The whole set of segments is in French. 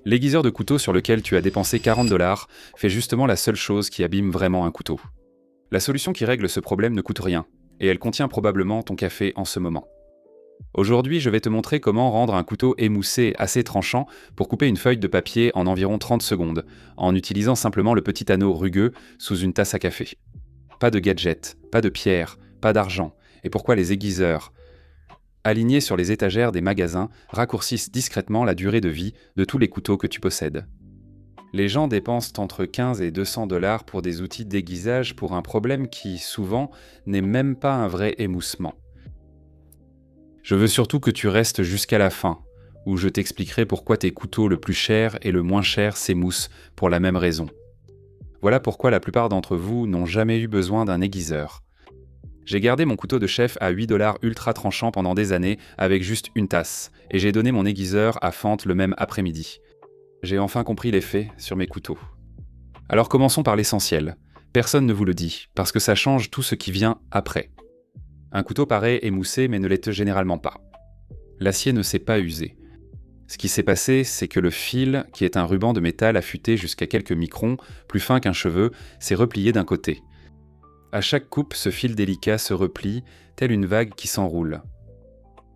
L'aiguiseur de couteau sur lequel tu as dépensé 40 $ fait justement la seule chose qui abîme vraiment un couteau. La solution qui règle ce problème ne coûte rien, et elle contient probablement ton café en ce moment. Aujourd'hui, je vais te montrer comment rendre un couteau émoussé assez tranchant pour couper une feuille de papier en environ 30 secondes, en utilisant simplement le petit anneau rugueux sous une tasse à café. Pas de gadgets, pas de pierres, pas d'argent, et pourquoi les aiguiseurs alignés sur les étagères des magasins raccourcissent discrètement la durée de vie de tous les couteaux que tu possèdes. Les gens dépensent entre 15 et 200 $ pour des outils d'aiguisage pour un problème qui, souvent, n'est même pas un vrai émoussement. Je veux surtout que tu restes jusqu'à la fin, où je t'expliquerai pourquoi tes couteaux le plus cher et le moins cher s'émoussent pour la même raison. Voilà pourquoi la plupart d'entre vous n'ont jamais eu besoin d'un aiguiseur. J'ai gardé mon couteau de chef à 8 $ ultra tranchant pendant des années avec juste une tasse, et j'ai donné mon aiguiseur à fente le même après-midi. J'ai enfin compris l'effet sur mes couteaux. Alors commençons par l'essentiel. Personne ne vous le dit, parce que ça change tout ce qui vient après. Un couteau paraît émoussé mais ne l'est généralement pas. L'acier ne s'est pas usé. Ce qui s'est passé, c'est que le fil, qui est un ruban de métal affûté jusqu'à quelques microns, plus fin qu'un cheveu, s'est replié d'un côté. À chaque coupe, ce fil délicat se replie, tel une vague qui s'enroule.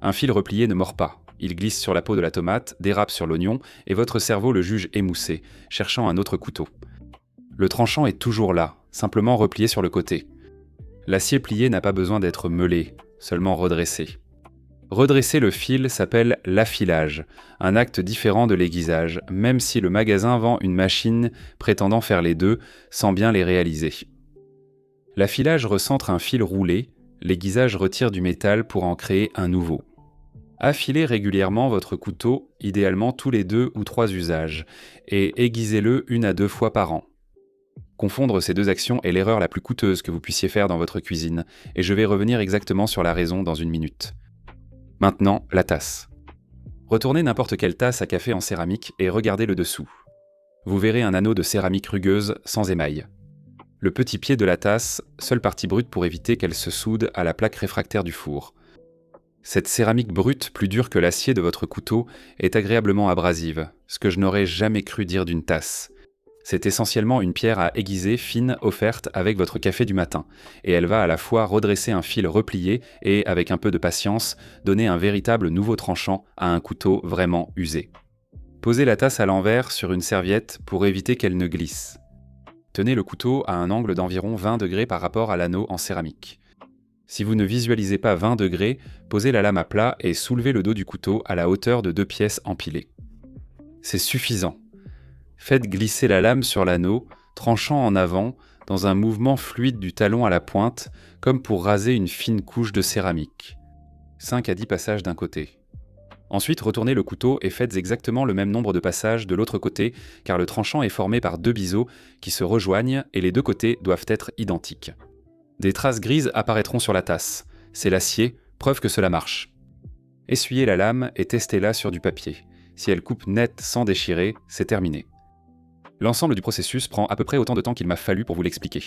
Un fil replié ne mord pas. Il glisse sur la peau de la tomate, dérape sur l'oignon, et votre cerveau le juge émoussé, cherchant un autre couteau. Le tranchant est toujours là, simplement replié sur le côté. L'acier plié n'a pas besoin d'être meulé, seulement redressé. Redresser le fil s'appelle l'affilage, un acte différent de l'aiguisage, même si le magasin vend une machine prétendant faire les deux, sans bien les réaliser. L'affilage recentre un fil roulé, l'aiguisage retire du métal pour en créer un nouveau. Affilez régulièrement votre couteau, idéalement tous les 2 ou 3 usages, et aiguisez-le 1 à 2 fois par an. Confondre ces deux actions est l'erreur la plus coûteuse que vous puissiez faire dans votre cuisine, et je vais revenir exactement sur la raison dans une minute. Maintenant, la tasse. Retournez n'importe quelle tasse à café en céramique et regardez le dessous. Vous verrez un anneau de céramique rugueuse sans émail. Le petit pied de la tasse, seule partie brute pour éviter qu'elle se soude à la plaque réfractaire du four. Cette céramique brute, plus dure que l'acier de votre couteau, est agréablement abrasive, ce que je n'aurais jamais cru dire d'une tasse. C'est essentiellement une pierre à aiguiser fine offerte avec votre café du matin, et elle va à la fois redresser un fil replié et, avec un peu de patience, donner un véritable nouveau tranchant à un couteau vraiment usé. Posez la tasse à l'envers sur une serviette pour éviter qu'elle ne glisse. Tenez le couteau à un angle d'environ 20 degrés par rapport à l'anneau en céramique. Si vous ne visualisez pas 20 degrés, posez la lame à plat et soulevez le dos du couteau à la hauteur de 2 pièces empilées. C'est suffisant. Faites glisser la lame sur l'anneau, tranchant en avant, dans un mouvement fluide du talon à la pointe, comme pour raser une fine couche de céramique. 5 à 10 passages d'un côté. Ensuite, retournez le couteau et faites exactement le même nombre de passages de l'autre côté, car le tranchant est formé par 2 biseaux qui se rejoignent et les 2 côtés doivent être identiques. Des traces grises apparaîtront sur la tasse. C'est l'acier, preuve que cela marche. Essuyez la lame et testez-la sur du papier. Si elle coupe net sans déchirer, c'est terminé. L'ensemble du processus prend à peu près autant de temps qu'il m'a fallu pour vous l'expliquer.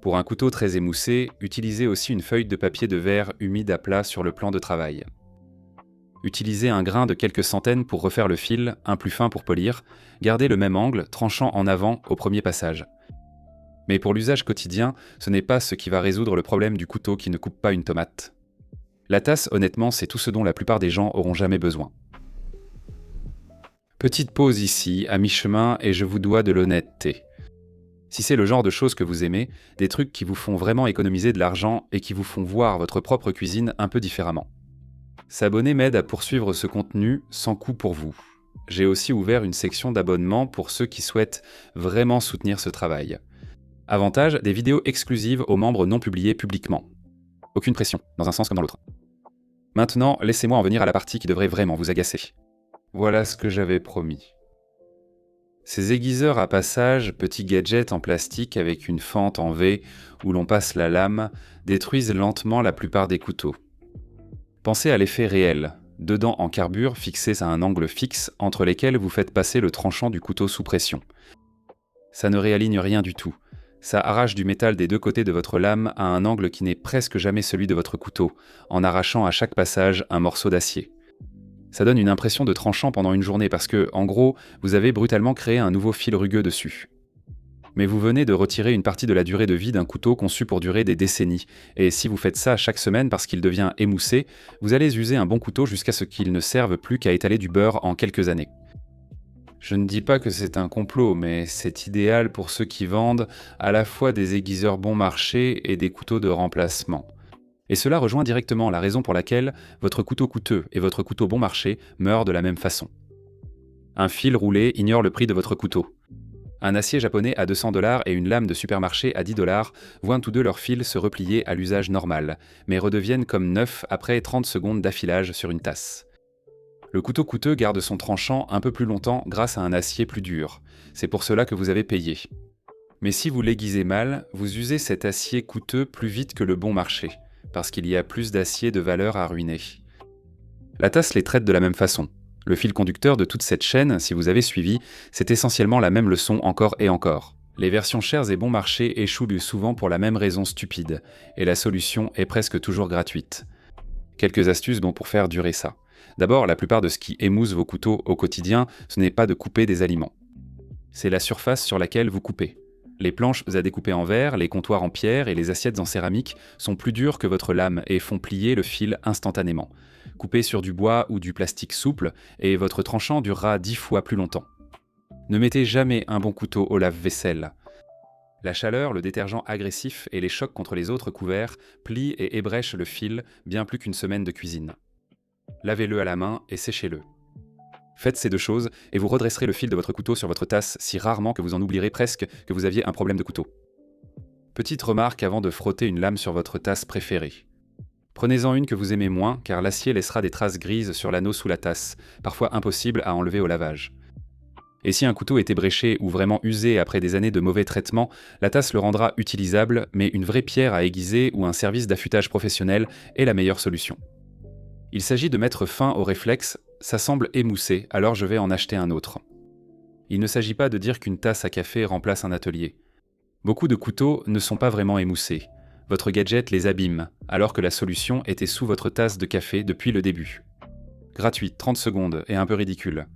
Pour un couteau très émoussé, utilisez aussi une feuille de papier de verre humide à plat sur le plan de travail. Utilisez un grain de quelques centaines pour refaire le fil, un plus fin pour polir. Gardez le même angle, tranchant en avant au premier passage. Mais pour l'usage quotidien, ce n'est pas ce qui va résoudre le problème du couteau qui ne coupe pas une tomate. La tasse, honnêtement, c'est tout ce dont la plupart des gens auront jamais besoin. Petite pause ici, à mi-chemin, et je vous dois de l'honnêteté. Si c'est le genre de choses que vous aimez, des trucs qui vous font vraiment économiser de l'argent et qui vous font voir votre propre cuisine un peu différemment. S'abonner m'aide à poursuivre ce contenu sans coût pour vous. J'ai aussi ouvert une section d'abonnement pour ceux qui souhaitent vraiment soutenir ce travail. Avantage, des vidéos exclusives aux membres non publiées publiquement. Aucune pression, dans un sens comme dans l'autre. Maintenant, laissez-moi en venir à la partie qui devrait vraiment vous agacer. Voilà ce que j'avais promis. Ces aiguiseurs à passage, petits gadgets en plastique avec une fente en V où l'on passe la lame, détruisent lentement la plupart des couteaux. Pensez à l'effet réel, deux dents en carbure fixées à un angle fixe entre lesquelles vous faites passer le tranchant du couteau sous pression. Ça ne réaligne rien du tout. Ça arrache du métal des 2 côtés de votre lame à un angle qui n'est presque jamais celui de votre couteau, en arrachant à chaque passage un morceau d'acier. Ça donne une impression de tranchant pendant une journée parce que, en gros, vous avez brutalement créé un nouveau fil rugueux dessus. Mais vous venez de retirer une partie de la durée de vie d'un couteau conçu pour durer des décennies. Et si vous faites ça chaque semaine parce qu'il devient émoussé, vous allez user un bon couteau jusqu'à ce qu'il ne serve plus qu'à étaler du beurre en quelques années. Je ne dis pas que c'est un complot, mais c'est idéal pour ceux qui vendent à la fois des aiguiseurs bon marché et des couteaux de remplacement. Et cela rejoint directement la raison pour laquelle votre couteau coûteux et votre couteau bon marché meurent de la même façon. Un fil roulé ignore le prix de votre couteau. Un acier japonais à 200$ et une lame de supermarché à 10$ voient tous deux leurs fils se replier à l'usage normal, mais redeviennent comme neufs après 30 secondes d'affilage sur une tasse. Le couteau coûteux garde son tranchant un peu plus longtemps grâce à un acier plus dur. C'est pour cela que vous avez payé. Mais si vous l'aiguisez mal, vous usez cet acier coûteux plus vite que le bon marché, parce qu'il y a plus d'acier de valeur à ruiner. La tasse les traite de la même façon. Le fil conducteur de toute cette chaîne, si vous avez suivi, c'est essentiellement la même leçon encore et encore. Les versions chères et bon marché échouent souvent pour la même raison stupide, et la solution est presque toujours gratuite. Quelques astuces pour faire durer ça. D'abord, la plupart de ce qui émousse vos couteaux au quotidien, ce n'est pas de couper des aliments. C'est la surface sur laquelle vous coupez. Les planches à découper en verre, les comptoirs en pierre et les assiettes en céramique sont plus dures que votre lame et font plier le fil instantanément. Coupez sur du bois ou du plastique souple et votre tranchant durera 10 fois plus longtemps. Ne mettez jamais un bon couteau au lave-vaisselle. La chaleur, le détergent agressif et les chocs contre les autres couverts plient et ébrèchent le fil bien plus qu'une semaine de cuisine. Lavez-le à la main et séchez-le. Faites ces deux choses et vous redresserez le fil de votre couteau sur votre tasse si rarement que vous en oublierez presque que vous aviez un problème de couteau. Petite remarque avant de frotter une lame sur votre tasse préférée. Prenez-en une que vous aimez moins car l'acier laissera des traces grises sur l'anneau sous la tasse, parfois impossible à enlever au lavage. Et si un couteau est ébréché ou vraiment usé après des années de mauvais traitement, la tasse le rendra utilisable, mais une vraie pierre à aiguiser ou un service d'affûtage professionnel est la meilleure solution. Il s'agit de mettre fin au réflexe « ça semble émoussé, alors je vais en acheter un autre ». Il ne s'agit pas de dire qu'une tasse à café remplace un atelier. Beaucoup de couteaux ne sont pas vraiment émoussés. Votre gadget les abîme, alors que la solution était sous votre tasse de café depuis le début. Gratuite, 30 secondes et un peu ridicule.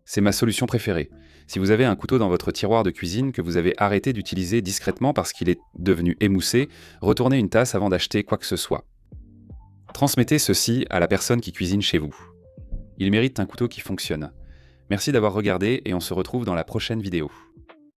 C'est ma solution préférée. Si vous avez un couteau dans votre tiroir de cuisine que vous avez arrêté d'utiliser discrètement parce qu'il est devenu émoussé, retournez une tasse avant d'acheter quoi que ce soit. Transmettez ceci à la personne qui cuisine chez vous. Il mérite un couteau qui fonctionne. Merci d'avoir regardé et on se retrouve dans la prochaine vidéo.